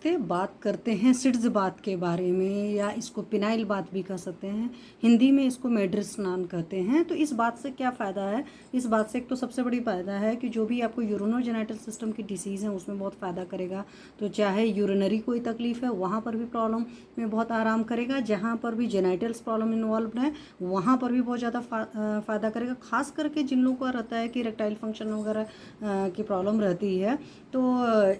नमस्ते। बात करते हैं सिड्स बात के बारे में, या इसको पिनाइल बात भी कह सकते हैं। हिंदी में इसको मेड्रिस स्नान कहते हैं। तो इस बात से क्या फ़ायदा है? इस बात से एक तो सबसे बड़ी फ़ायदा है कि जो भी आपको यूरिनोजेनिटल सिस्टम की डिसीज़ है उसमें बहुत फ़ायदा करेगा। तो चाहे यूरिनरी कोई तकलीफ़ है वहाँ पर भी प्रॉब्लम में बहुत आराम करेगा। जहाँ पर भी जेनाइटल्स प्रॉब्लम इन्वॉल्व है वहाँ पर भी बहुत ज़्यादा फ़ायदा करेगा। खास करके जिन लोगों का रहता है कि इरेक्टाइल फंक्शन वगैरह की प्रॉब्लम रहती है, तो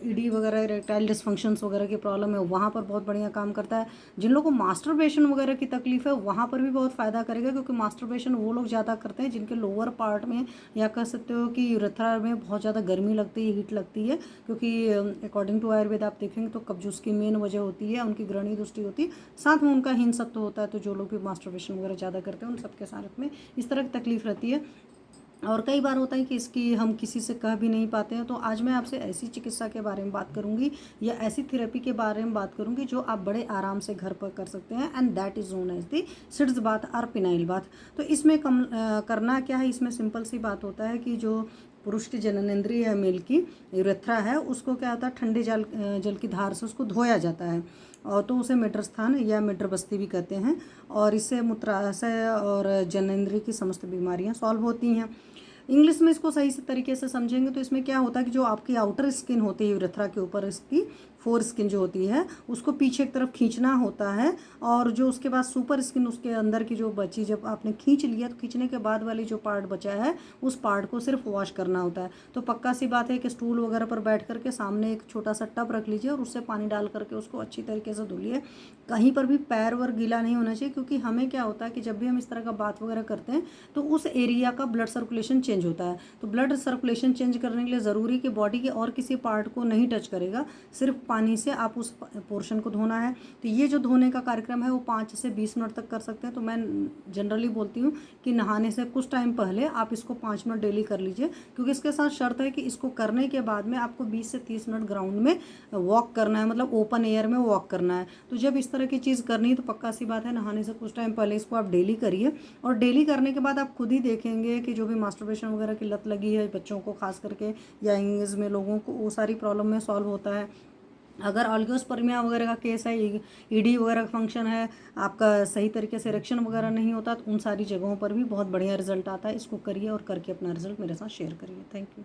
ईडी वगैरह इरेक्टाइल डिसफंक्शंस वगैरह की प्रॉब्लम है वहाँ पर बहुत बढ़िया काम करता है। जिन लोगों को मास्टरबेशन वगैरह की तकलीफ है वहाँ पर भी बहुत फ़ायदा करेगा, क्योंकि मास्टरबेशन वो लोग ज़्यादा करते हैं जिनके लोअर पार्ट में, या कह सकते हो कि यूरेथ्रा में बहुत ज़्यादा गर्मी लगती है, हीट लगती है। क्योंकि अकॉर्डिंग टू आयुर्वेद आप देखेंगे तो कब्ज उसकी मेन वजह होती है, उनकी ग्रहणी दृष्टि होती है, साथ में उनका हिंसत्व होता है। तो जो लोग भी मास्टरबेशन वगैरह ज़्यादा करते हैं उन सबके साथ में इस तरह की तकलीफ रहती है। और कई बार होता है कि इसकी हम किसी से कह भी नहीं पाते हैं। तो आज मैं आपसे ऐसी चिकित्सा के बारे में बात करूंगी, या ऐसी थेरेपी के बारे में बात करूंगी जो आप बड़े आराम से घर पर कर सकते हैं, and that is known as the acids bath और पिनाइल बाथ। तो इसमें करना क्या है? इसमें सिंपल सी बात होता है कि जो पुरुष की जननेंद्रिय है, मेल की यूरेथ्रा है, उसको क्या होता है, ठंडे जल की धार से उसको धोया जाता है। और तो उसे मिड्रस्थान या मिड्रबस्ती भी कहते हैं। और इससे मूत्राशय और जननेंद्रिय की समस्त बीमारियां सॉल्व होती हैं। इंग्लिश में इसको सही से तरीके से समझेंगे तो इसमें क्या होता है कि जो आपकी आउटर स्किन होती है यूरेथ्रा के ऊपर, इसकी फोर स्किन जो होती है उसको पीछे की तरफ खींचना होता है। और जो उसके बाद सुपर स्किन, उसके अंदर की जो बची, जब आपने खींच लिया तो खींचने के बाद वाली जो पार्ट बचा है उस पार्ट को सिर्फ वॉश करना होता है। तो पक्का सी बात है कि स्टूल वगैरह पर बैठ करके सामने एक छोटा सा टब रख लीजिए और उससे पानी डाल करके उसको अच्छी तरीके से धुलिए। कहीं पर भी पैर वर गीला नहीं होना चाहिए, क्योंकि हमें क्या होता है कि जब भी हम इस तरह का बात वगैरह करते हैं तो उस एरिया का ब्लड सर्कुलेशन चेंज होता है। तो ब्लड सर्कुलेशन चेंज करने के लिए ज़रूरी कि बॉडी के और किसी पार्ट को नहीं टच करेगा, सिर्फ पानी से आप उस पोर्शन को धोना है। तो ये जो धोने का कार्यक्रम है वो 5 से 20 मिनट तक कर सकते हैं। तो मैं जनरली बोलती हूँ कि नहाने से कुछ टाइम पहले आप इसको 5 मिनट डेली कर लीजिए, क्योंकि इसके साथ शर्त है कि इसको करने के बाद में आपको 20 से 30 मिनट ग्राउंड में वॉक करना है, मतलब ओपन एयर में वॉक करना है। तो जब इस तरह की चीज़ करनी है तो पक्का सी बात है, नहाने से कुछ टाइम पहले इसको आप डेली करिए। और डेली करने के बाद आप खुद ही देखेंगे कि जो भी मास्टरबेशन वगैरह की लत लगी है बच्चों को खास करके, या एंगेज में लोगों को, वो सारी प्रॉब्लम में सॉल्व होता है। अगर ऑलिगोस्पर्मिया वगैरह का केस है, ईडी वगैरह का फंक्शन है, आपका सही तरीके से इरेक्शन वगैरह नहीं होता, तो उन सारी जगहों पर भी बहुत बढ़िया रिजल्ट आता है। इसको करिए और करके अपना रिजल्ट मेरे साथ शेयर करिए। Thank you.